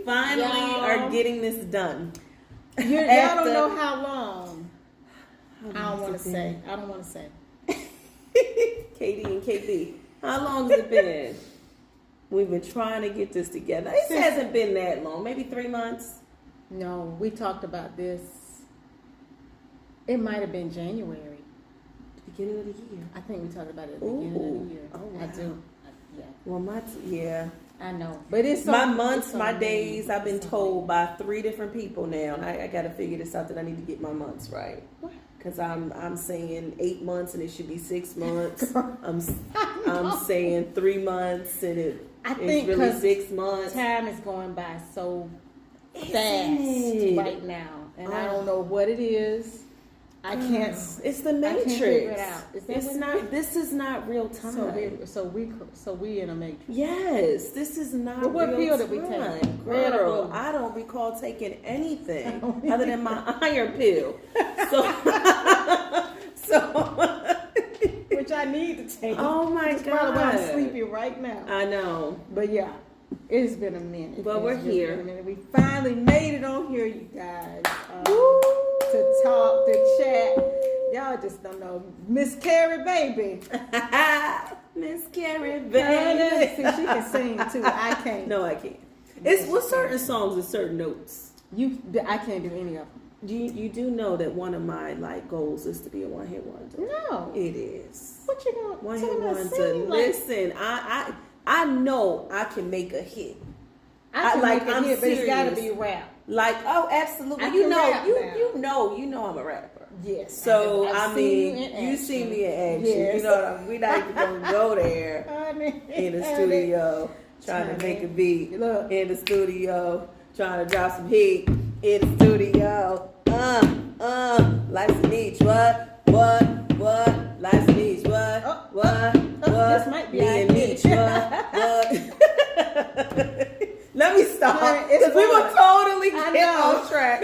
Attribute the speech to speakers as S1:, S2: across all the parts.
S1: finally are getting this done.
S2: Y'all don't know how long. I don't want to say.
S1: Katie and KB, how long has it been? We've been trying to get this together. It hasn't been that long. Maybe 3 months.
S2: No, we talked about this. It might have been January.
S1: Beginning of the year.
S2: I think we talked about it at the beginning of the year.
S1: Oh, wow.
S2: I do. Yeah.
S1: Well,
S2: I know. But it's
S1: my months, my days, I've been told by 3 different people now. And I got to figure this out that I need to get my months right. Because I'm saying 8 months and it should be 6 months. I'm saying 3 months and it's really 6 months.
S2: Time is going by so fast right now. And I don't know what it is. I can't.
S1: It's the Matrix.
S2: I can't figure it out.
S1: It's not. This is not real time.
S2: So we in a Matrix.
S1: Yes, this is not. But
S2: what
S1: real
S2: pill
S1: time.
S2: did we take?
S1: Girl, I don't recall taking anything other than my iron pill. So
S2: which I need to take.
S1: Oh my God!
S2: Probably why I'm sleepy right now.
S1: I know.
S2: But yeah, it's been a minute.
S1: But we're here.
S2: We finally made it on here, you guys. To talk, to chat. Y'all just don't know. Miss Carrie, baby.
S1: Miss Carrie, baby.
S2: See, she can sing too. I can't.
S1: No, I can't. It's with certain songs and certain notes.
S2: I can't do any of them.
S1: You do know that one of my goals is to be a one-hit wonder.
S2: No,
S1: it is.
S2: What you gonna
S1: one-hit wonder? Listen, I know I can make a hit.
S2: I can make a hit, but it's got to be rap.
S1: Oh, absolutely. You know I'm a rapper.
S2: Yes.
S1: So you see me in action. Yes. You know what I mean? We're not even gonna go there in the studio trying to make a beat. Look. In the studio trying to drop some heat. In the studio. Life's a niche. What? Life's a niche. What?
S2: This might be a niche.
S1: What? Let me stop. Because we will totally get off track.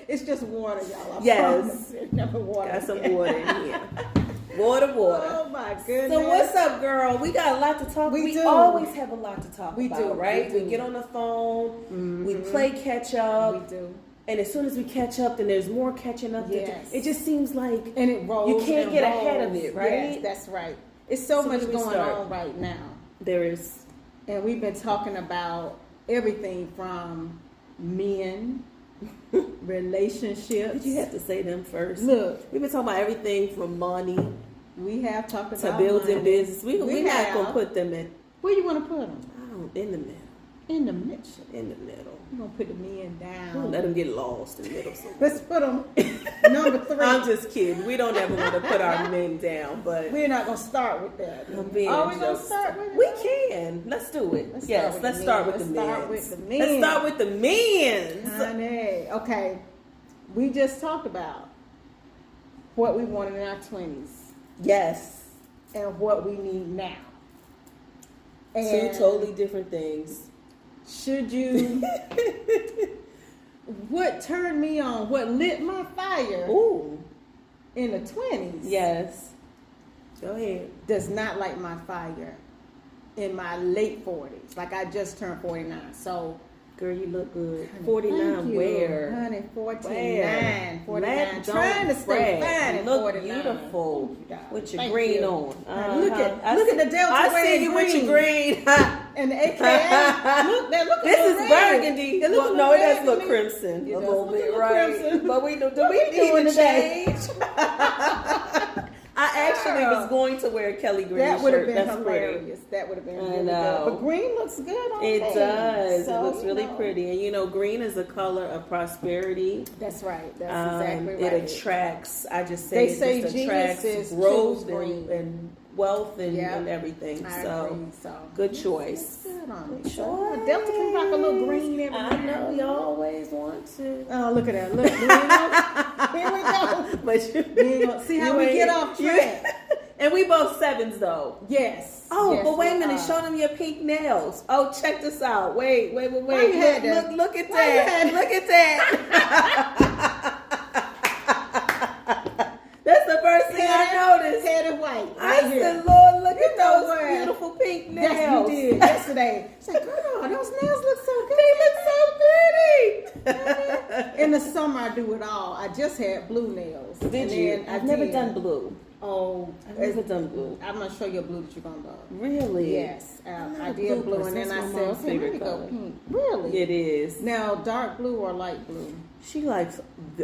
S2: It's just water, y'all.
S1: Yes.
S2: Never water.
S1: Got some water in here. Water.
S2: Oh my goodness.
S1: So what's up, girl? We got a lot to talk about. We always have a lot to talk about, right? We get on the phone. Mm-hmm. We play catch up.
S2: We do.
S1: And as soon as we catch up, then there's more catching up.
S2: Yes.
S1: It just seems like
S2: and it rolls.
S1: You can't get ahead of it, right?
S2: Yes, that's right. It's so much going on right now.
S1: There is.
S2: And we've been talking about everything from men, relationships.
S1: Did you have to say them first?
S2: Look,
S1: we've been talking about everything from money.
S2: We have talked about
S1: to building business. We're not gonna put them in.
S2: Where you want to put them?
S1: In the middle.
S2: In the middle.
S1: In the middle.
S2: We're gonna put the men down.
S1: Don't let them get lost in the middle.
S2: Let's put them number 3.
S1: I'm just kidding. We don't ever want to put our men down, but
S2: we're not gonna start with that.
S1: Are we gonna start with it? We can. Let's do it. Let's start with the men. Let's start with the men.
S2: Honey, okay. We just talked about what we wanted in our 20s.
S1: Yes.
S2: And what we need now.
S1: And 2 totally different things.
S2: Should you? What turned me on? What lit my fire?
S1: Ooh.
S2: In the 20s.
S1: Yes. Go ahead.
S2: Does not light my fire in my late 40s. Like I just turned 49. So.
S1: Girl, you look good. 49 where?
S2: Honey, 49. 49. Trying to stay fine at 49.
S1: Beautiful. With your green on.
S2: Look at the Delta
S1: I see you with your green.
S2: And the AKA. Look
S1: this is
S2: red.
S1: Burgundy.
S2: It
S1: no, it does look crimson. A little bit, right?
S2: Crimson.
S1: But we do we need to change? I actually was going to wear a Kelly green shirt.
S2: That would have been hilarious. That would have been really good. But green looks good on
S1: it does. So, it looks really pretty. And green is a color of prosperity.
S2: That's right. That's exactly right.
S1: It attracts. I just say it just attracts growth and wealth and everything. So good choice.
S2: Good on it. Sure. Delta can rock a little green every
S1: I know you always want to.
S2: Oh, look at that. Look. Here we go.
S1: But
S2: see how we get off track.
S1: And we both 7s though.
S2: Yes.
S1: Oh,
S2: yes,
S1: but wait a minute. Show them your pink nails. Oh, check this out. Wait. Look at that. Look at that. That's the first thing I noticed.
S2: Head and white.
S1: I said, Lord, look at those beautiful pink nails.
S2: Yes, you did yesterday. It's like, girl, those nails look so good.
S1: They look so good.
S2: In the summer, I do it all. I just had blue nails.
S1: Did you? I've never done blue.
S2: Oh,
S1: I've never done blue.
S2: I'm gonna show you a blue that you're gonna love.
S1: Really?
S2: Yes. I did blue, and then I said, okay, let me go pink. Really?
S1: It is.
S2: Now, dark blue or light blue?
S1: She likes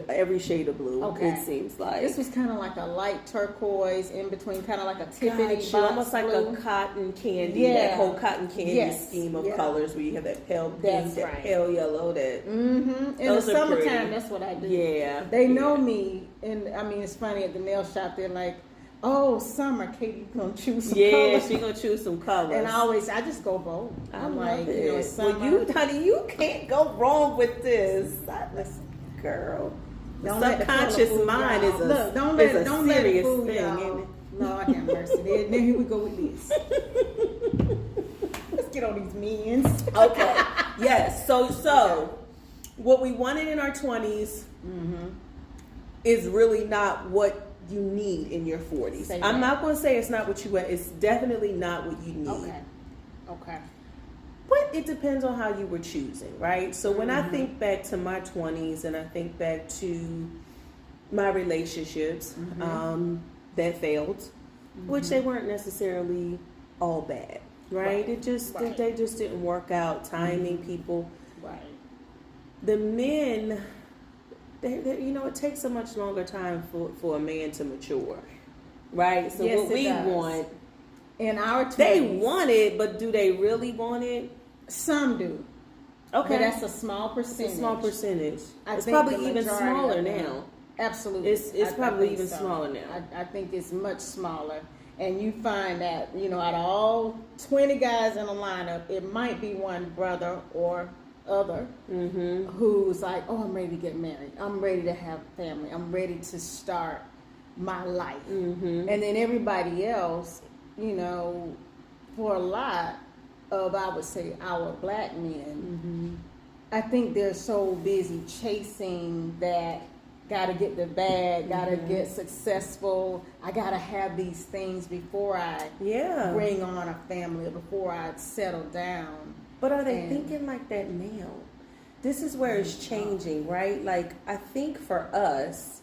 S1: every shade of blue.
S2: Okay.
S1: It seems like
S2: This was kind of like a light turquoise in between, kind of like a Tiffany box
S1: almost
S2: blue.
S1: like a cotton candy.
S2: Yeah.
S1: That whole cotton candy
S2: Yes.
S1: scheme of
S2: Yeah.
S1: colors, where you have that pale pink,
S2: That's
S1: that
S2: right.
S1: pale yellow. That
S2: Mm-hmm. In
S1: Those
S2: the
S1: are pretty.
S2: summertime, that's what I do.
S1: Yeah.
S2: They know me, and I mean, it's funny at the nail shop. They're like, "Oh, summer, Katie, you gonna choose some
S1: Yeah,
S2: colors?"
S1: she gonna choose some colors.
S2: And I just go bold. I'm
S1: love
S2: like,
S1: it.
S2: you know, it's summer.
S1: Well, honey, you can't go wrong with this. Listen, girl. The
S2: Don't let the
S1: subconscious
S2: color fool
S1: mind
S2: y'all.
S1: is a
S2: Look, don't let it
S1: serious
S2: fool
S1: thing,
S2: y'all.
S1: isn't it?
S2: Lord have mercy. Then here we go with this. Let's get on these minions.
S1: Okay. Yes. So what we wanted in our 20s is really not what you need in your 40s.
S2: Say
S1: I'm
S2: that.
S1: not going to say it's not what you want. It's definitely not what you need.
S2: Okay.
S1: But it depends on how you were choosing, right? So when I think back to my 20s and I think back to my relationships that failed, which they weren't necessarily all bad, right? It just they just didn't work out. Timing, people.
S2: Right.
S1: The men, it takes a much longer time for a man to mature, right? So
S2: Yes,
S1: what
S2: it
S1: we
S2: does.
S1: want,
S2: In our 20s,
S1: they want it, but do they really want it?
S2: some do.
S1: Okay,
S2: But that's a small percentage.
S1: it's a small percentage.
S2: I
S1: It's
S2: think
S1: probably
S2: the
S1: even
S2: majority
S1: smaller
S2: of them-
S1: now.
S2: Absolutely.
S1: It's
S2: I
S1: probably
S2: think
S1: even
S2: so.
S1: smaller now.
S2: I think it's much smaller. And you find that, out of all 20 guys in a lineup, it might be one brother or other who's like, oh, I'm ready to get married. I'm ready to have a family. I'm ready to start my life. And then everybody else, for a lot of, I would say, our black men, I think they're so busy chasing that, gotta get the bag, gotta get successful, I gotta have these things before I bring on a family, or before I settle down.
S1: But are they thinking like that now? This is where it's changing, right? Like, I think for us,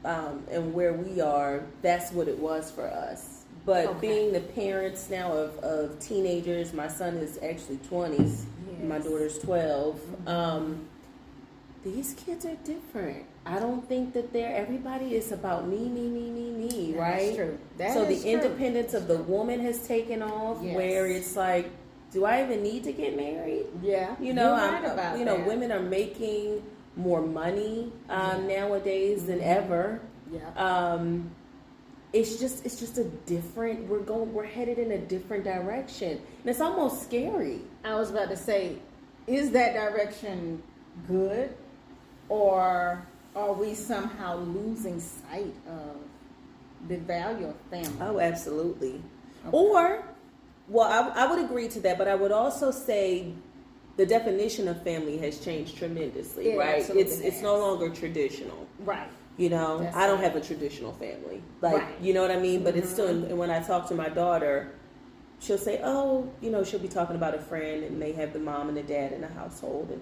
S1: and where we are, that's what it was for us. But being the parents now of teenagers, my son is actually 20, my daughter's 12. These kids are different. I don't think that everybody is about me, right?
S2: That's true.
S1: So the independence of the woman has taken off, where it's like, do I even need to get married?
S2: Yeah,
S1: You're right
S2: about that.
S1: Women are making more money nowadays than ever.
S2: Yeah.
S1: It's just a different. We're headed in a different direction, and it's almost scary.
S2: I was about to say, is that direction good, or are we somehow losing sight of the value of family?
S1: Oh, absolutely. Okay. I would agree to that, but I would also say the definition of family has changed tremendously, right? It's no longer traditional.
S2: Right.
S1: I don't have a traditional family. You know what I mean? But it's still, and when I talk to my daughter, she'll say, oh, she'll be talking about a friend and they have the mom and the dad in the household. And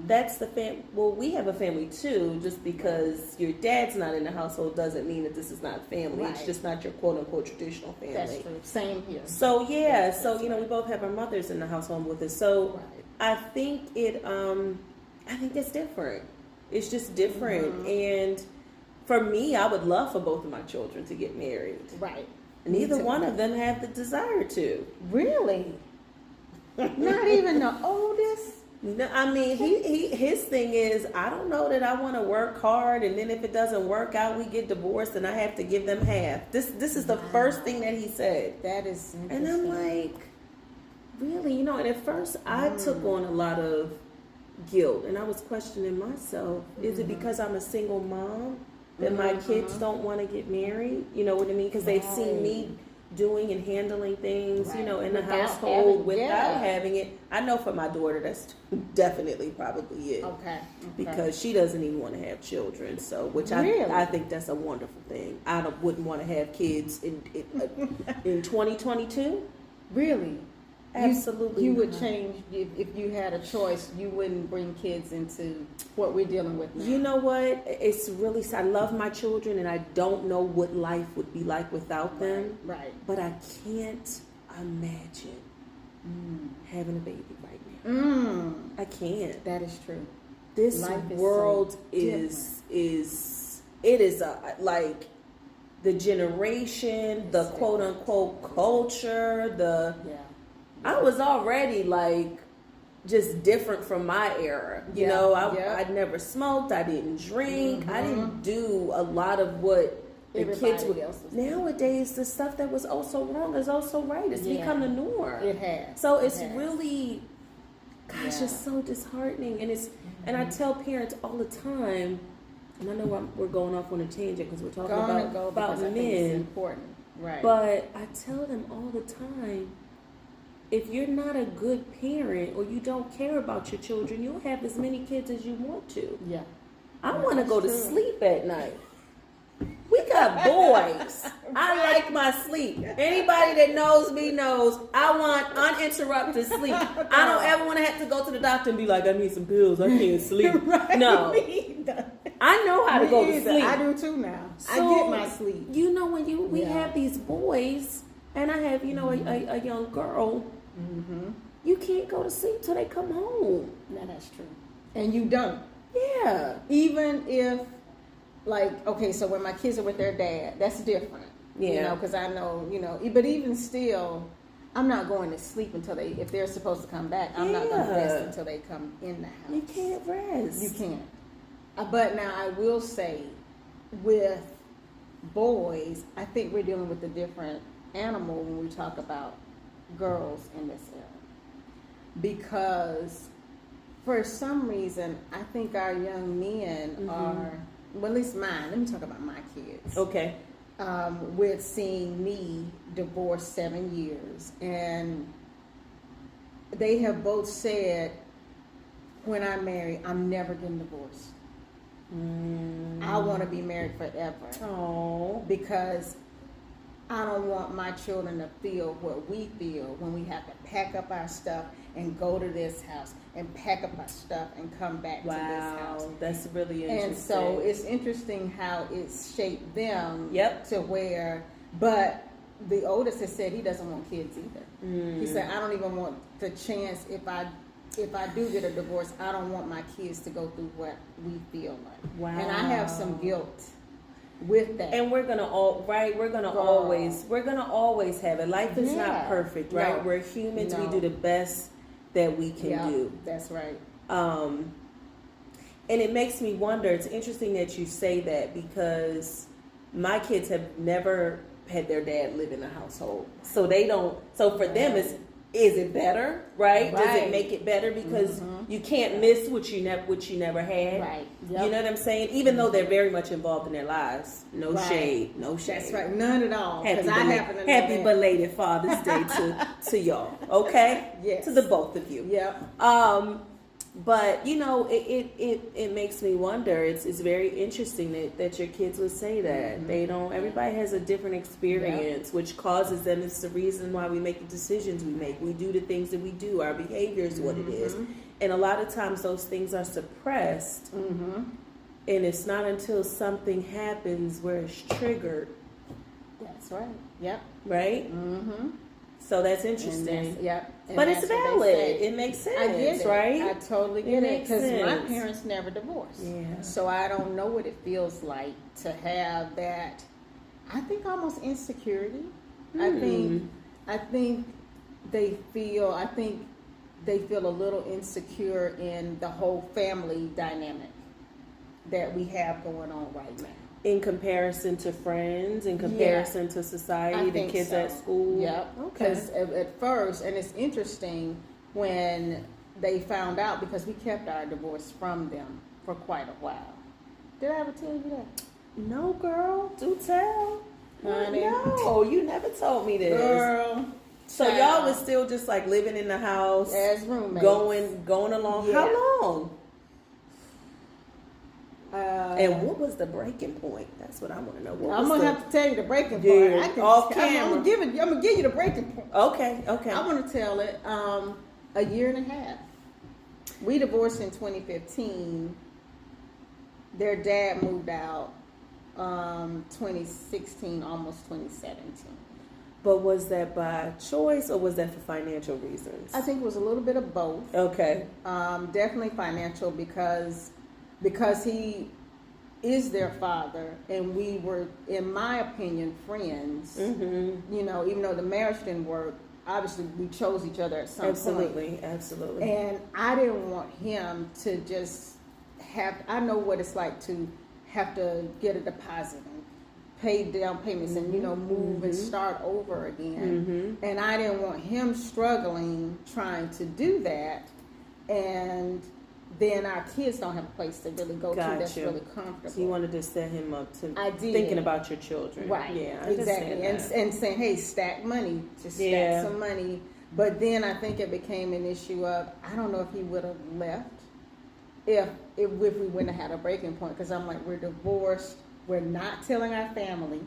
S1: that's the family. Well, we have a family too. Just because your dad's not in the household doesn't mean that this is not family. Right. It's just not your quote unquote traditional family.
S2: That's true. Same here.
S1: So, we both have our mothers in the household with us. So I think I think it's different. It's just different. And for me, I would love for both of my children to get married.
S2: Right.
S1: Neither one of them have the desire to.
S2: Really? Not even the oldest?
S1: No, I mean, his thing is, I don't know that I want to work hard, and then if it doesn't work out, we get divorced, and I have to give them half. This is the first thing that he said.
S2: That is interesting.
S1: And I'm like, really? And at first, I took on a lot of guilt, and I was questioning myself. Is it because I'm a single mom that my kids don't want to get married? You know what I mean? Because they've seen me doing and handling things, in the household without having it. I know for my daughter, that's definitely probably it.
S2: Okay.
S1: Because she doesn't even want to have children. So, which I think that's a wonderful thing. I wouldn't want to have kids in 2022.
S2: Really?
S1: Absolutely.
S2: You would change if you had a choice. You wouldn't bring kids into what we're dealing with now.
S1: You know what? It's really, I love my children and I don't know what life would be like without them.
S2: Right.
S1: But I can't imagine having a baby right now. I can't.
S2: That is true.
S1: This
S2: life
S1: world
S2: is
S1: it is like the generation, the quote unquote culture, I was already like just different from my era. You know, I'd never smoked, I didn't drink, I didn't do a lot of what the kids would. Nowadays, the stuff that was also wrong is also right. It's become the norm.
S2: It has.
S1: So it's really, gosh, it's so disheartening. And and I tell parents all the time, and I know we're going off on a tangent because we're talking about men.
S2: It's important, right?
S1: But I tell them all the time, if you're not a good parent or you don't care about your children, you'll have as many kids as you want to.
S2: Yeah.
S1: I want to go to sleep at night. We got boys. I like my sleep. Anybody that knows me knows I want uninterrupted sleep. I don't ever want to have to go to the doctor and be like, I need some pills. I can't sleep. No. I know how to go to sleep.
S2: I do too now.
S1: So,
S2: I get my sleep.
S1: You know, when we have these boys, and I have, you know, a young girl, you can't go to sleep till they come home.
S2: No, that's true. And you don't.
S1: Yeah.
S2: Even if, like, okay, so when my kids are with their dad, that's different.
S1: Yeah.
S2: You know, because I know, you know, but even still, I'm not going to sleep until if they're supposed to come back, I'm not going to rest until they come in the house.
S1: You can't rest.
S2: You can't. But now I will say, with boys, I think we're dealing with a different animal when we talk about girls in this era. Because for some reason, I think our young men are, well, at least mine, let me talk about my kids.
S1: Okay.
S2: With seeing me divorced 7 years. And they have both said, when I marry, I'm never getting divorced. I want to be married forever.
S1: Oh.
S2: Because I don't want my children to feel what we feel when we have to pack up our stuff and go to this house and pack up our stuff and come back to this house.
S1: Wow, that's really interesting.
S2: And so it's interesting how it's shaped them to where, but the oldest has said he doesn't want kids either. He said, I don't even want the chance if I do get a divorce, I don't want my kids to go through what we feel like. Wow. And I have some guilt with that.
S1: And we're gonna always have it. Life is not perfect, right?
S2: No.
S1: We're humans. We do the best that we can do.
S2: That's right.
S1: And it makes me wonder. It's interesting that you say that because my kids have never had their dad live in the household, so they don't. So for them, is it better, right? Does it make it better because you can't miss what you never had,
S2: right?
S1: Yep. You know what I'm saying? Even though they're very much involved in their lives, no shade.
S2: That's right, none at all.
S1: Happy belated Father's Day to y'all, okay?
S2: Yes,
S1: to the both of you.
S2: Yeah.
S1: But you know, it makes me wonder. It's very interesting that your kids would say that they don't. Everybody has a different experience, which causes them. It's the reason why we make the decisions we make. We do the things that we do. Our behavior is what it is, and a lot of times those things are suppressed. And it's not until something happens where it's triggered.
S2: That's right. Yep.
S1: Right. So that's interesting.
S2: But
S1: it's valid. It makes sense.
S2: I get it.
S1: Right?
S2: I totally get it. Because my parents never divorced.
S1: Yeah.
S2: So I don't know what it feels like to have that, I think, almost insecurity. I think they feel a little insecure in the whole family dynamic that we have going on right now.
S1: In comparison to friends, in comparison to society, the kids at school.
S2: Yep. Okay. Because at first, and it's interesting when they found out, because we kept our divorce from them for quite a while. Did I ever tell you that?
S1: No, girl. Do tell.
S2: Honey.
S1: No, you never told me this.
S2: Girl.
S1: So y'all was still just like living in the house
S2: as roommates,
S1: going along.
S2: Yeah.
S1: How long? And what was the breaking point? That's what I want to know.
S2: I'm gonna have to tell you the breaking point.
S1: Yeah, off camera.
S2: I'm gonna give you the breaking point.
S1: Okay.
S2: I want to tell it. A year and a half. We divorced in 2015. Their dad moved out 2016, almost 2017.
S1: But was that by choice or was that for financial reasons?
S2: I think it was a little bit of both.
S1: Okay.
S2: Definitely financial because he is their father, and we were, in my opinion, friends.
S1: Mm-hmm.
S2: You know, even though the marriage didn't work, obviously we chose each other at some point.
S1: Absolutely.
S2: And I didn't want him to just I know what it's like to have to get a deposit and pay down payments and, you know, move and start over again. And I didn't want him struggling trying to do that. And then our kids don't have a place to really go to that's really comfortable.
S1: So you wanted to set him up to thinking about your children.
S2: Right.
S1: Yeah,
S2: exactly. And saying, hey, stack money. Just stack some money. But then I think it became an issue of, I don't know if he would have left if we wouldn't have had a breaking point. Because I'm like, we're divorced. We're not telling our family.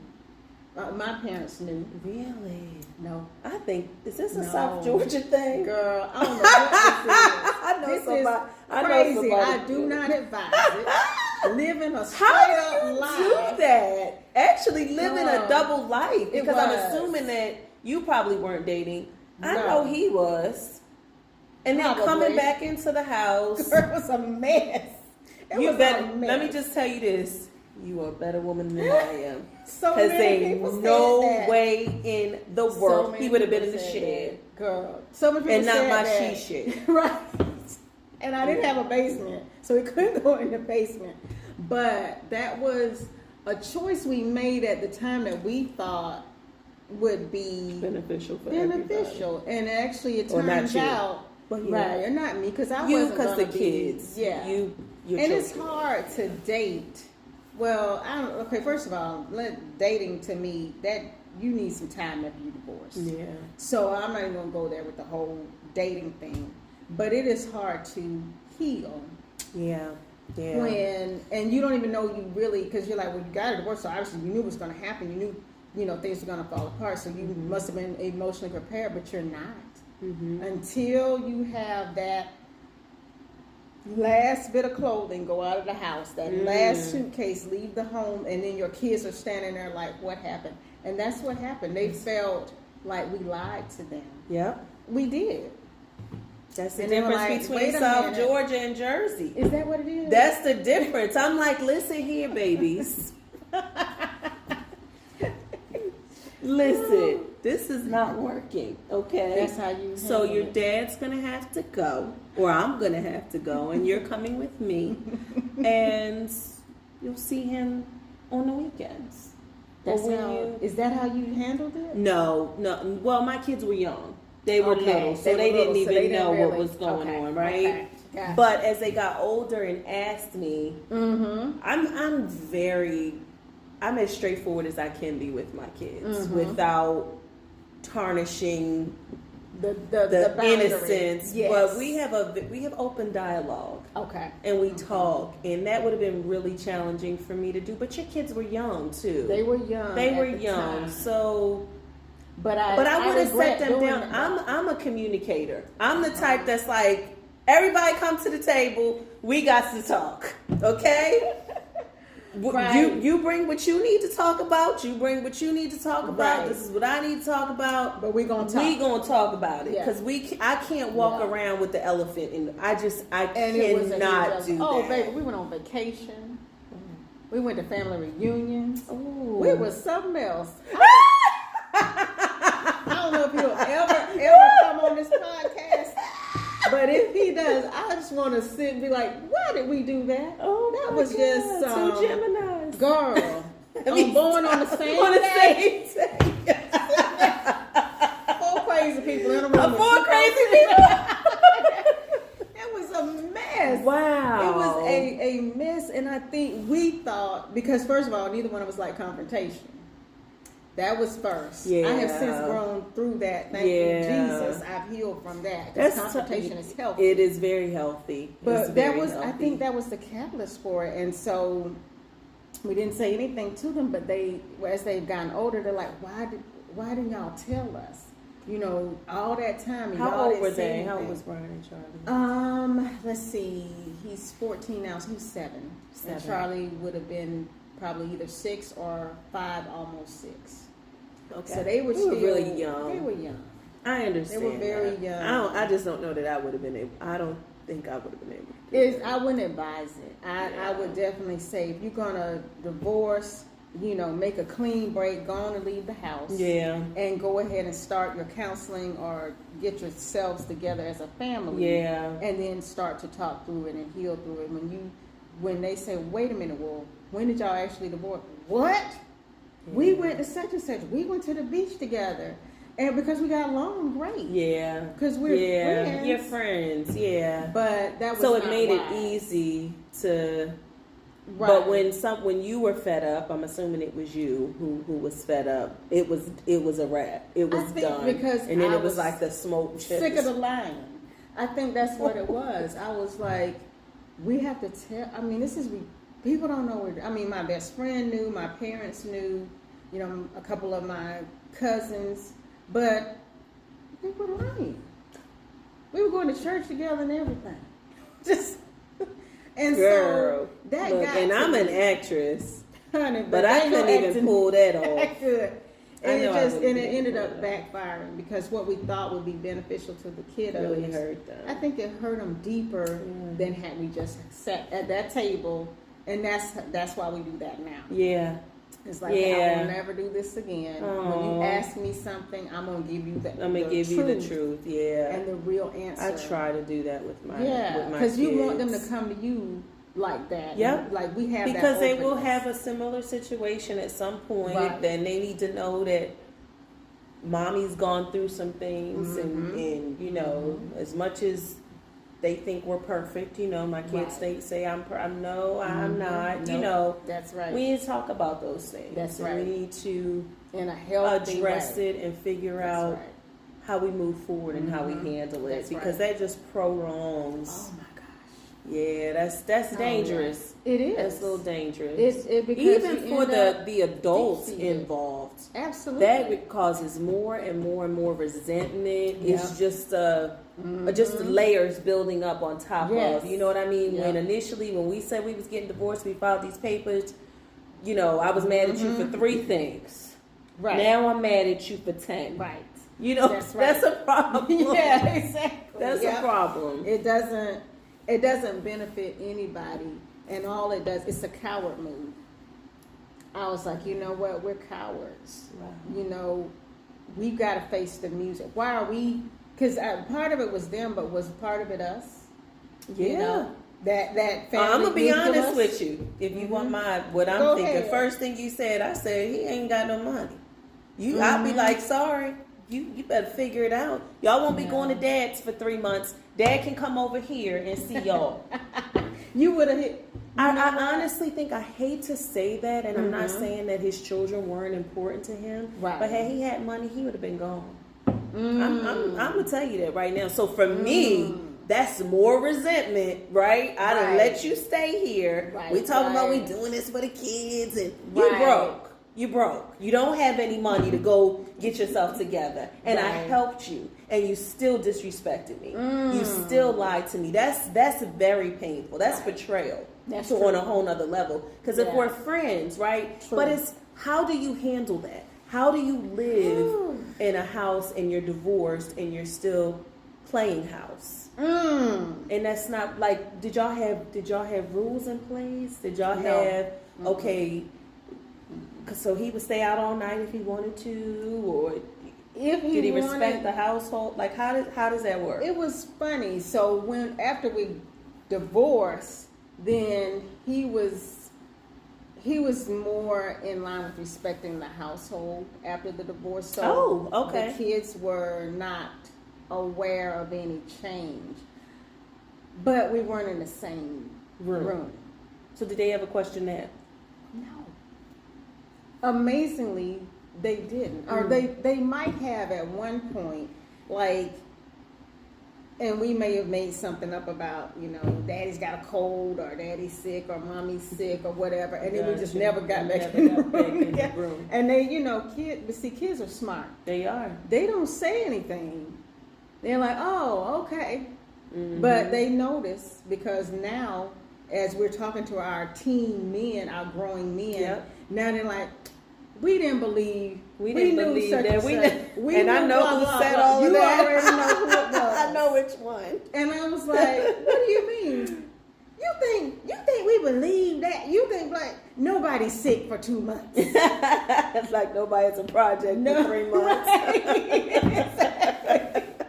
S2: My parents knew.
S1: Really?
S2: No.
S1: I think, is this a South Georgia thing?
S2: Girl, I don't know what this is.
S1: I know somebody.
S2: Crazy. I do not advise it. Living a straight up life.
S1: How do you do that? Actually living a double life. Because I'm assuming that you probably weren't dating. I know he was. And then coming back into the house.
S2: Girl, it was a mess.
S1: Let me just tell you this. You are a better woman than I am.
S2: So many people said
S1: no
S2: that.
S1: way in the world he would have been in the shed.
S2: Girl. So many people
S1: and not
S2: said
S1: my
S2: that.
S1: she shed.
S2: Right. And I didn't have a basement, so we couldn't go in the basement. But that was a choice we made at the time that we thought would be
S1: beneficial for everybody.
S2: And actually it turns out right, and not me, because I wasn't gonna
S1: the kids.
S2: Yeah.
S1: Your
S2: and
S1: children.
S2: it's hard to date. Well, first of all, dating to me, that you need some time after you divorce.
S1: Yeah.
S2: So I'm not even gonna go there with the whole dating thing. But it is hard to heal.
S1: Yeah. Yeah.
S2: And you don't even know you really, because you're like, well, you got a divorce, so obviously you knew what was gonna happen. You knew, things were gonna fall apart. So you must have been emotionally prepared, but you're not. Until you have that last bit of clothing go out of the house, that last suitcase leave the home, and then your kids are standing there like, what happened? And that's what happened. They felt like we lied to them.
S1: Yep.
S2: We did.
S1: That's the difference between South Georgia and Jersey.
S2: Is that what it is?
S1: That's the difference. I'm like, listen here, babies. Listen, this is not working, okay?
S2: That's how you
S1: So your dad's going to have to go, or I'm going to have to go, and you're coming with me, and you'll see him on the weekends.
S2: Is that how you handled it?
S1: No. Well, my kids were young. They were little, so they didn't even know what was going on, right?
S2: Okay. Gotcha.
S1: But as they got older and asked me, I'm as straightforward as I can be with my kids without tarnishing the innocence.
S2: Yes.
S1: But we have open dialogue.
S2: Okay.
S1: And we talk, and that would have been really challenging for me to do. But your kids were young too.
S2: They were young.
S1: Time. So. But I would have set them down. I'm a communicator. I'm the type that's like, everybody come to the table. We got to talk. Okay? Right. You bring what you need to talk about. You bring what you need to talk about. Right. This is what I need to talk about.
S2: But we're going to talk.
S1: We're going to talk about it. Because I can't walk around with the elephant in I cannot do that.
S2: Oh, baby, we went on vacation. We went to family reunions.
S1: Ooh.
S2: We was something else. I don't know if he'll ever come on this podcast, but if he does, I just want to sit and be like, why did we do that?
S1: Oh,
S2: that was just
S1: two Geminis.
S2: Girl, I'm born on the same day. Four crazy people in a room.
S1: Four crazy people.
S2: It was a mess.
S1: Wow.
S2: It was a mess, and I think we thought, because first of all, neither one of us like confrontation. That was first.
S1: Yeah.
S2: I have since grown through that. Thank you, Jesus. I've healed from that. This confrontation is healthy.
S1: It is very healthy.
S2: But that was, I think that was the catalyst for it. And so we didn't say anything to them, but they, as they've gotten older, they're like, why didn't y'all tell us? You know, all that time.
S1: How old were they? How old was Brian and Charlie?
S2: Let's see. He's 14 now, so he's 7. And Charlie would have been probably either 6 or 5, almost 6.
S1: Okay.
S2: So they were still
S1: really young.
S2: They were young.
S1: I understand.
S2: They were very young.
S1: I just don't know that I would have been able. I don't think I would have been able to do that.
S2: I wouldn't advise it. I would definitely say if you're gonna divorce, you know, make a clean break, go on and leave the house.
S1: Yeah.
S2: And go ahead and start your counseling or get yourselves together as a family.
S1: Yeah.
S2: And then start to talk through it and heal through it. When they say, wait a minute, well, when did y'all actually divorce? What? Yeah. We went to such and such. We went to the beach together. And because we got along great.
S1: Yeah.
S2: Because we're friends.
S1: You're friends, yeah.
S2: But that was
S1: so it
S2: not
S1: made
S2: wise.
S1: it easy to.
S2: Right.
S1: But when you were fed up, I'm assuming it was you who was fed up. It was a wrap. It was done.
S2: Because
S1: and then
S2: I
S1: it was like the smoke.
S2: Sick of the lying. I think that's what it was. I was like, we have to tell. I mean, people don't know where. I mean, my best friend knew. My parents knew. You know, a couple of my cousins. But they were lying. We were going to church together and everything. And
S1: girl,
S2: so that
S1: look,
S2: got.
S1: And
S2: to
S1: I'm
S2: me.
S1: an actress,
S2: honey,
S1: but I couldn't even pull that off.
S2: I could. And it ended up
S1: that.
S2: backfiring because what we thought would be beneficial to the kiddos
S1: really hurt them.
S2: I think it hurt them deeper than had we just sat at that table, and that's why we do that now.
S1: Yeah.
S2: It's like I will never do this again. When you ask me something, I'm gonna give you the
S1: truth, yeah,
S2: and the real answer.
S1: I try to do that with my
S2: because you want them to come to you like that.
S1: Yep.
S2: Like we have
S1: because
S2: that
S1: they will have a similar situation at some point.
S2: Right.
S1: Then they need to know that mommy's gone through some things, and you know, as much as they think we're perfect, you know, my kids say I'm not.
S2: Nope.
S1: You know,
S2: that's right.
S1: We need to talk about those things.
S2: That's right.
S1: We need to
S2: in a healthy
S1: address
S2: way.
S1: it and figure out how we move forward and how we handle it, because that just prolongs.
S2: Oh my gosh.
S1: Yeah, that's dangerous.
S2: Yeah. It is.
S1: That's a little dangerous.
S2: Because
S1: even for the adults involved.
S2: Absolutely.
S1: That causes more and more and more resentment. Yeah. It's just just layers building up on top of. You know what I mean? Yeah. When we said we was getting divorced, we filed these papers. You know, I was mad at you for 3 things. Right. Now I'm mad at you for 10.
S2: Right.
S1: You know, that's a problem.
S2: Yeah, exactly.
S1: That's a problem.
S2: It doesn't benefit anybody, and all it does, it's a coward move. I was like, you know what? We're cowards. Right. You know, we've got to face the music. Why are we? Because part of it was them, but was part of it us?
S1: Yeah.
S2: You know, that family.
S1: I'm gonna be honest with you. If you want what I'm thinking, ahead. First thing you said, I said he ain't got no money. I'll be like, sorry. You better figure it out. Y'all won't be going to Dad's for 3 months. Dad can come over here and see y'all.
S2: You would have hit.
S1: I honestly think, I hate to say that, and I'm not saying that his children weren't important to him. Right. But had he had money, he would have been gone. I'm gonna tell you that right now. So for me, that's more resentment, right? I done let you stay here. Right, we talking about we doing this for the kids, and you broke. You broke. You don't have any money to go get yourself together. And I helped you. And you still disrespected me. You still lied to me. That's very painful. That's betrayal. That's on a whole nother level. Because if we're friends, right? True. But it's, how do you handle that? How do you live in a house and you're divorced and you're still playing house? And that's not like, did y'all have rules in place? Did y'all have, so he would stay out all night if he wanted to, or did he respect the household? Like, how does that work?
S2: It was funny. So after we divorced, then he was more in line with respecting the household after the divorce. So the kids were not aware of any change, but we weren't in the same room.
S1: So did they ever question that?
S2: No. Amazingly, they didn't, or they might have at one point, like, and we may have made something up about, you know, daddy's got a cold or daddy's sick or mommy's sick or whatever, and then we just never got back in the room. And they, you know, kids are smart.
S1: They are.
S2: They don't say anything. They're like, oh, okay. But they notice, because now, as we're talking to our teen men, our growing men, now they're like, we didn't believe. We didn't believe that.
S1: And I know who said all of that.
S2: You already know who it was.
S1: I know which one.
S2: And I was like, what do you mean? You think we believe that? You think like nobody's sick for 2 months?
S1: It's like nobody's a project for 3 months.
S2: Right.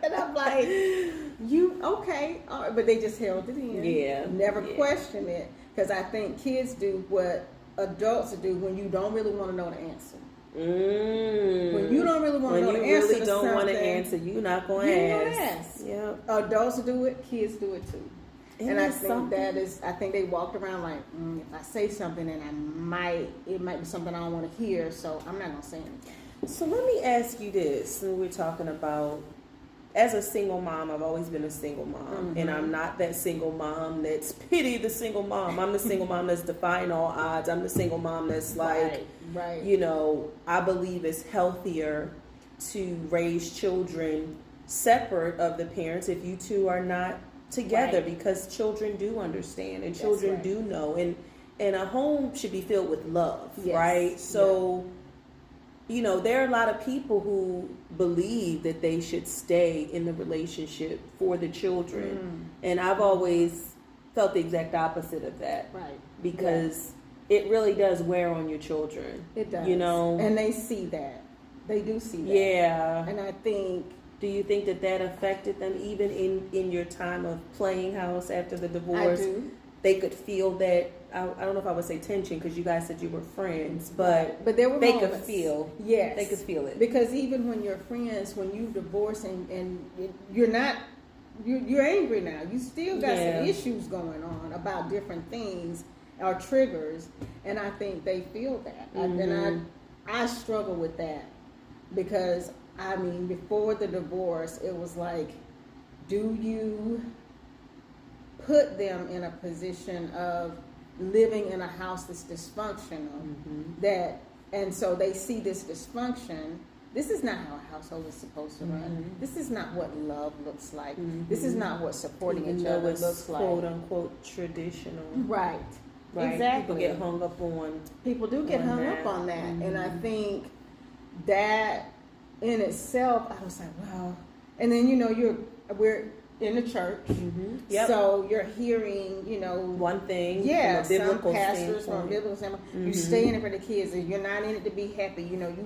S2: And I'm like, you okay? All right, but they just held it in.
S1: Yeah.
S2: Never questioned it, because I think kids do what adults do when you don't really want to know the answer. When you don't really want to know the answer,
S1: when you really don't want to answer, you're not going to ask.
S2: Yeah. Adults do it, kids do it too. And I think I think they walked around like, if I say something, then it might be something I don't want to hear, so I'm not going to say anything.
S1: So let me ask you this, when we're talking about, as a single mom, I've always been a single mom, and I'm not that single mom that's pity the single mom. I'm the single mom that's defying all odds. I'm the single mom that's like, you know, I believe it's healthier to raise children separate of the parents if you two are not together, because children do understand and children do know, and a home should be filled with love, right? So, you know, there are a lot of people who believe that they should stay in the relationship for the children. And I've always felt the exact opposite of that. Right. Because it really does wear on your children.
S2: It does.
S1: You know?
S2: And they see that. They do see that.
S1: Yeah.
S2: And I think...
S1: Do you think that affected them even in your time of playing house after the divorce?
S2: I do.
S1: They could feel that, I don't know if I would say tension, because you guys said you were friends, but
S2: there were
S1: they
S2: moments.
S1: Could feel.
S2: Yes.
S1: They could feel it.
S2: Because even when you're friends, when you divorce and you're not, you're angry now. You still got some issues going on about different things or triggers, and I think they feel that. And I struggle with that, because, I mean, before the divorce, it was like, do you put them in a position of living in a house that's dysfunctional, and so they see this dysfunction. This is not how a household is supposed to run. This is not what love looks like. This is not what supporting each other looks like.
S1: Quote unquote traditional.
S2: Right.
S1: People
S2: Exactly.
S1: get hung up on.
S2: People do get hung up on that, and I think that in itself, I was like, wow. And then, you know, we're in the church, so you're hearing, you know,
S1: one thing,
S2: some pastors from a biblical standpoint, you stay in it for the kids, and you're not in it to be happy. You know,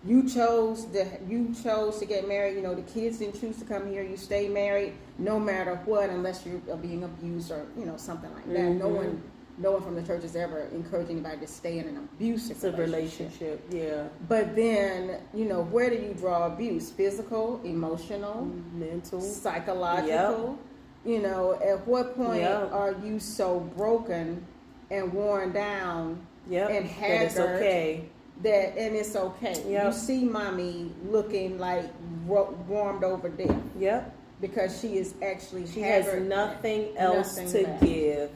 S2: you chose to get married. You know, the kids didn't choose to come here. You stay married no matter what, unless you're being abused or, you know, something like that. No one from the church has ever encouraged anybody to stay in an abusive relationship.
S1: Yeah.
S2: But then, you know, where do you draw abuse? Physical, emotional,
S1: mental,
S2: psychological. You know, at what point are you so broken and worn down and haggard that it's okay? You see mommy looking like warmed over death. Yep. Because she is actually
S1: she has nothing else to give.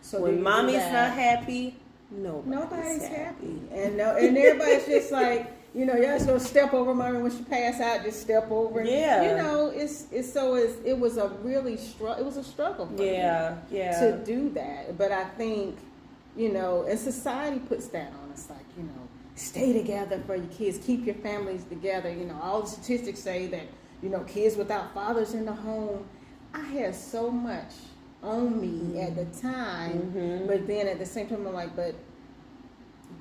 S1: So when mommy's not happy, nobody's happy.
S2: And everybody's just like, you know, y'all just gonna step over mommy when she pass out, just step over. Yeah. You know, it was a struggle for me to do that. But I think, you know, and society puts that on us, like, you know, stay together for your kids, keep your families together. You know, all the statistics say that, you know, kids without fathers in the home. I had so much on me at the time, but then at the same time I'm like, but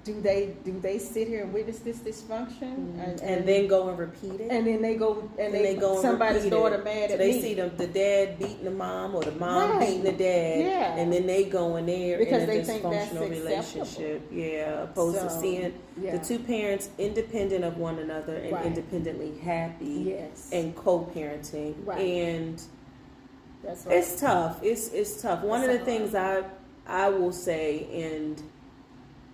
S2: do they sit here and witness this dysfunction
S1: and then go and repeat it,
S2: and then they go and somebody's daughter mad at
S1: me.
S2: They
S1: see the dad beating the mom or the mom beating the dad, and then they go in there
S2: because
S1: in a
S2: they think that's
S1: dysfunctional relationship. Opposed to seeing the two parents independent of one another and independently happy and co-parenting and that's right. It's tough. It's tough. One of the things I will say, and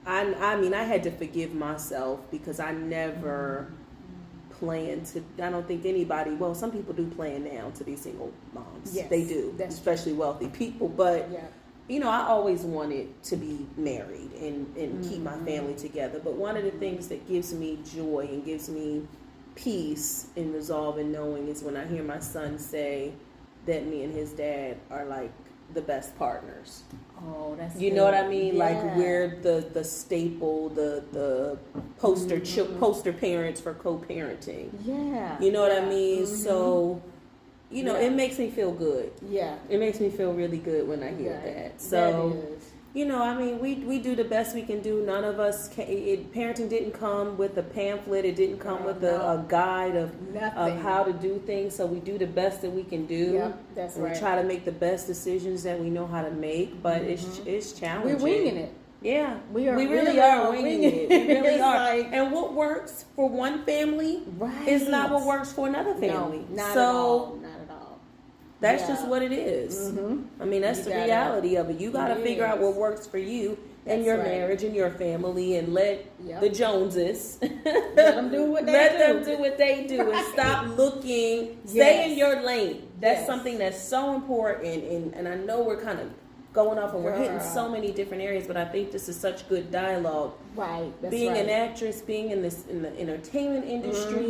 S1: I mean, I had to forgive myself because I never planned to. I don't think anybody. Well, some people do plan now to be single moms.
S2: Yes,
S1: they do, especially wealthy people. But you know, I always wanted to be married and keep my family together. But one of the things that gives me joy and gives me peace and resolve and knowing is when I hear my son say that me and his dad are like the best partners.
S2: Oh, that's
S1: you know what I mean? Like we're the staple, the poster parents for co-parenting.
S2: Yeah.
S1: You know what I mean? So, you know, it makes me feel good.
S2: Yeah.
S1: It makes me feel really good when I hear that. So, you know, I mean, we do the best we can do. None of us parenting didn't come with a pamphlet. It didn't come with a guide of how to do things. So we do the best that we can do.
S2: Yep, that's right.
S1: We try to make the best decisions that we know how to make, but it's challenging.
S2: We're winging it.
S1: Yeah,
S2: we
S1: really are winging it. We really are. Like, and what works for one family is not what works for another family.
S2: No, not at all.
S1: That's just what it is. I mean, that's the reality of it. You got to figure out what works for you and your marriage and your family, and let the Joneses
S2: let them do what they
S1: do, and stop looking. Stay in your lane. That's something that's so important. And I know we're kind of going off and we're hitting so many different areas, but I think this is such good dialogue.
S2: Right. That's
S1: being an actress, being in the entertainment industry,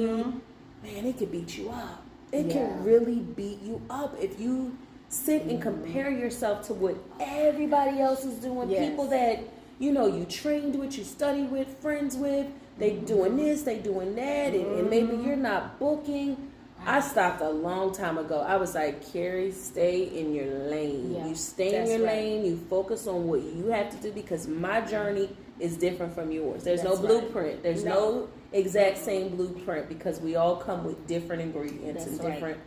S1: man, it could beat you up. It can really beat you up if you sit and compare yourself to what everybody else is doing. People that, you know, you trained with, you studied with, friends with, they doing this, they doing that, and maybe you're not booking. I stopped a long time ago. I was like, Carrie, stay in your lane. You stay in your lane. You focus on what you have to do, because my journey is different from yours. There's no blueprint. There's no exact same blueprint, because we all come with different ingredients and different,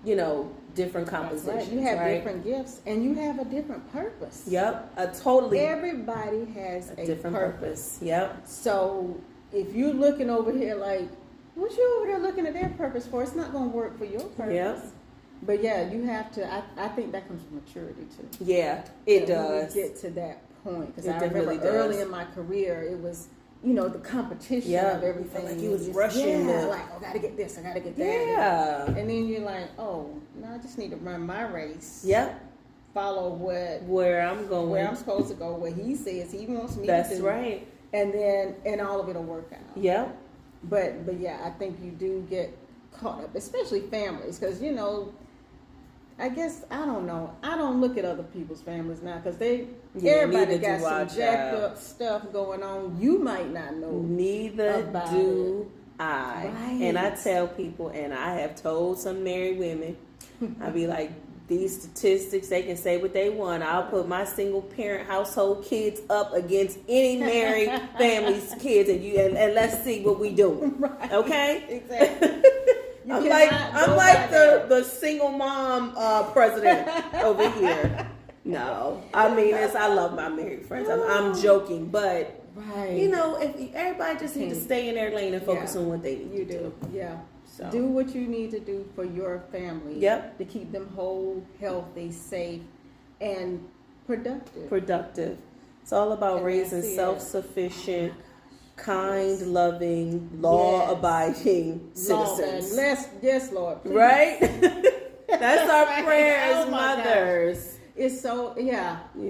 S1: you know, different compositions.
S2: You have different gifts and you have a different purpose.
S1: Everybody
S2: has a
S1: different purpose.
S2: So if you're looking over here like, what you over there looking at their purpose for? It's not going to work for your purpose. But you have to. I think that comes from maturity too.
S1: Yeah, it does.
S2: Get to that point, because I remember early in my career, it was, you know, the competition of everything.
S1: Like you was rushing.
S2: Like, I got to get this, I got to get that.
S1: Yeah.
S2: And then you're like, oh, no, I just need to run my race. Follow
S1: where I'm going,
S2: where I'm supposed to go, what he says he wants me to do.
S1: That's right.
S2: And all of it'll work out. But I think you do get caught up, especially families, because, you know, I guess, I don't know. I don't look at other people's families now, because everybody got some jacked up stuff going on. You might not know.
S1: Neither do I. Right. And I tell people, and I have told some married women, I be like, these statistics, they can say what they want. I'll put my single parent household kids up against any married family's kids, and let's see what we do.
S2: Right.
S1: Okay?
S2: Exactly.
S1: I'm like the single mom president over here. No, I mean, I love my married friends. I'm joking, but you know, if everybody just need to stay in their lane and focus on what they need to do. So.
S2: Do what you need to do for your family. To keep them whole, healthy, safe, and productive.
S1: It's all about raising self-sufficient, kind, loving, law-abiding citizens.
S2: Yes, Lord. Please.
S1: Right? That's our prayer as mothers.
S2: It's so, you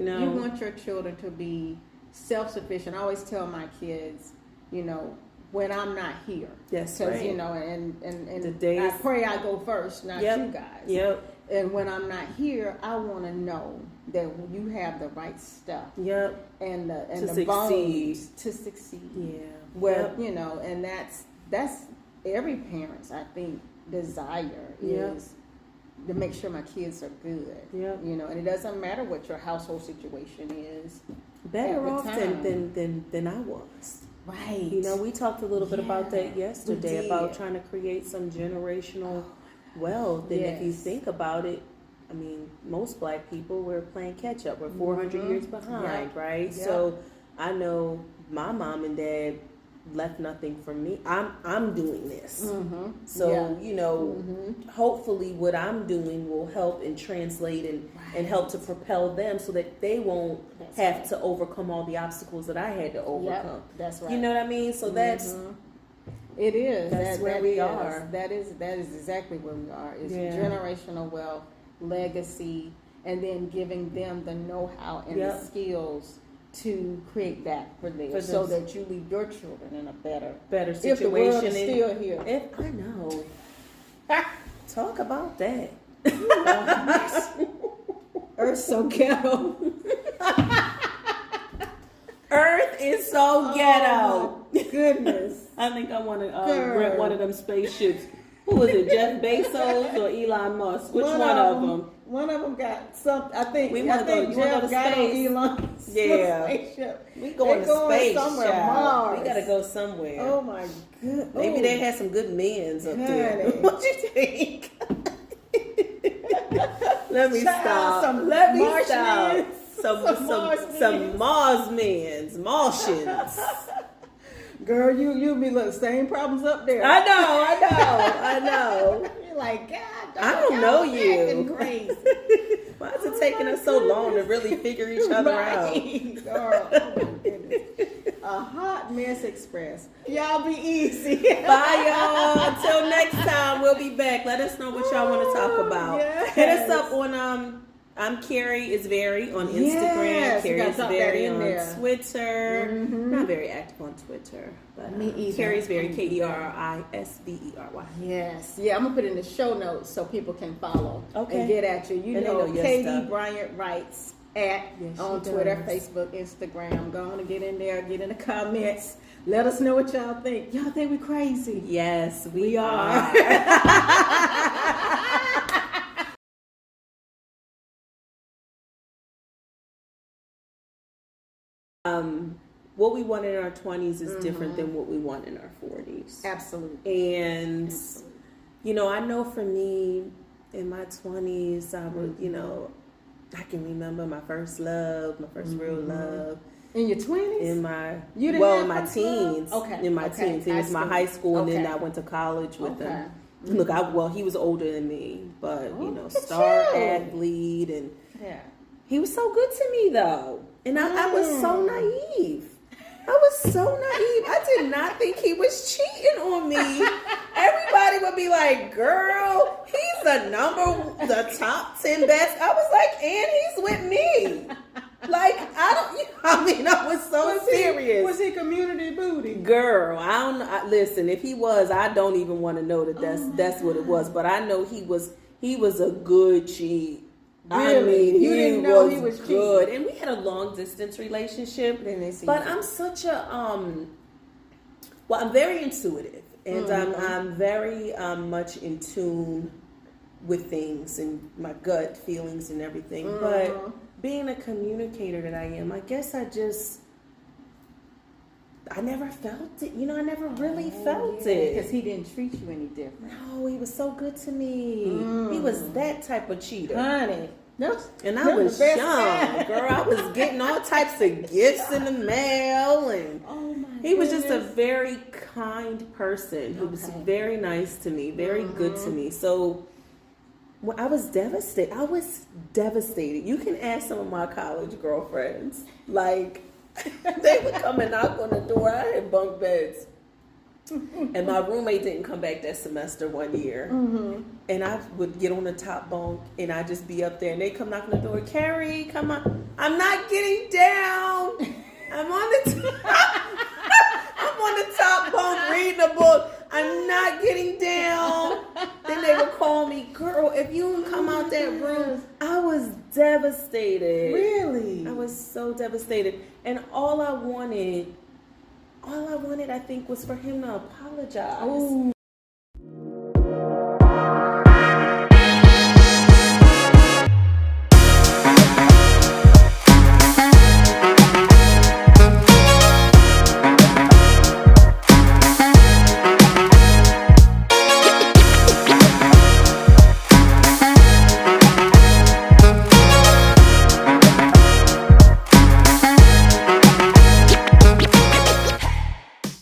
S1: know,
S2: you want your children to be self-sufficient. I always tell my kids, you know, when I'm not here.
S1: Yes, right.
S2: Because, you know, and I pray I go first, not you guys. And when I'm not here, I want to know that you have the right stuff. And the bones to succeed. Well, you know, and that's every parent's, I think, desire is to make sure my kids are good. You know, and it doesn't matter what your household situation is.
S1: Better off than I was.
S2: Right.
S1: You know, we talked a little bit about that yesterday, about trying to create some generational wealth. And if you think about it, I mean, most black people, we're playing catch up. We're 400 years behind, right? So I know my mom and dad left nothing for me. I'm doing this. So,
S2: Yeah.
S1: hopefully what I'm doing will help and translate and help to propel them so that they won't have to overcome all the obstacles that I had to overcome.
S2: Yep, that's right.
S1: You know what I mean? So that's
S2: it is.
S1: That's where we are.
S2: That is exactly where we are. It's generational wealth, legacy, and then giving them the know-how and the skills to create that for them, so that you leave your children in a better
S1: situation.
S2: If the world is still here.
S1: I know. Talk about that.
S2: Earth's so ghetto.
S1: Earth is so ghetto.
S2: Goodness.
S1: I think I want to rent one of them spaceships. Who was it, Jeff Bezos or Elon Musk? Which one of them?
S2: One of them got something. I think
S1: Jeff got on
S2: Elon's
S1: spaceship. We going to space,
S2: somewhere.
S1: Mars. We got to go somewhere.
S2: Oh my goodness.
S1: Maybe they had some good men's up there. What you think? Let me stop.
S2: Let me stop.
S1: Some Martians.
S2: Girl, you be look, same problems up there.
S1: I know.
S2: You're like, God,
S1: I don't know you.
S2: Crazy.
S1: Why is it taking us so long to really figure each other out?
S2: Girl, oh my goodness. A hot mess express. Y'all be easy.
S1: Bye, y'all. Until next time, we'll be back. Let us know what y'all want to talk about.
S2: Yes.
S1: Hit us up on I'm Carrie is Very on Instagram.
S2: Yes,
S1: Carrie is Very on
S2: there.
S1: Twitter. Not very active on Twitter, but
S2: me either.
S1: Carrie's Very, KERISVERY.
S2: Yes, yeah, I'm gonna put it in the show notes so people can follow and get at you. You
S1: And
S2: know,
S1: they know your
S2: Katie
S1: stuff.
S2: Bryant writes at
S1: Yes,
S2: on
S1: she
S2: Twitter,
S1: does.
S2: Facebook, Instagram. Go on and get in there, get in the comments. Let us know what y'all think. Y'all think we crazy?
S1: Yes, we are. What we want in our 20s is different than what we want in our 40s.
S2: Absolutely.
S1: And, I know for me, in my 20s, I was, I can remember my first love, my first real love.
S2: In your 20s?
S1: In my
S2: in
S1: my teens.
S2: love? Okay.
S1: In my teens. It was my high school, and then I went to college with him. Look, he was older than me, but, star athlete, and he was so good to me, though. And I was so naive. I did not think he was cheating on me. Everybody would be like, girl, he's the top 10 best. I was like, and he's with me. Like, I was so serious.
S2: Was he community booty?
S1: Girl, listen, if he was, I don't even want to know that's what it was. But I know he was a good cheat.
S2: Really?
S1: I mean,
S2: you didn't know he was
S1: good.
S2: cheating.
S1: And we had a long distance relationship. But I'm such a I'm very intuitive, and I'm very much in tune with things and my gut feelings and everything. But being a communicator that I am, I guess I never felt it. I never really felt it.
S2: Because he didn't treat you any different.
S1: No, he was so good to me. He was that type of cheater.
S2: Honey.
S1: And I was young, girl. I was getting all types of gifts in the mail, and he was just a very kind person. He was very nice to me, very good to me. So I was devastated. You can ask some of my college girlfriends. Like, they would come and knock on the door. I had bunk beds. And my roommate didn't come back that semester one year. And I would get on the top bunk and I'd just be up there, and they come knock on the door. Carrie, come on. I'm not getting down. I'm on the top bunk reading a book. I'm not getting down. Then they would call me, girl, if you don't come out that room. I was devastated.
S2: Really?
S1: I was so devastated. And all I wanted, I think, was for him to apologize.
S2: Ooh.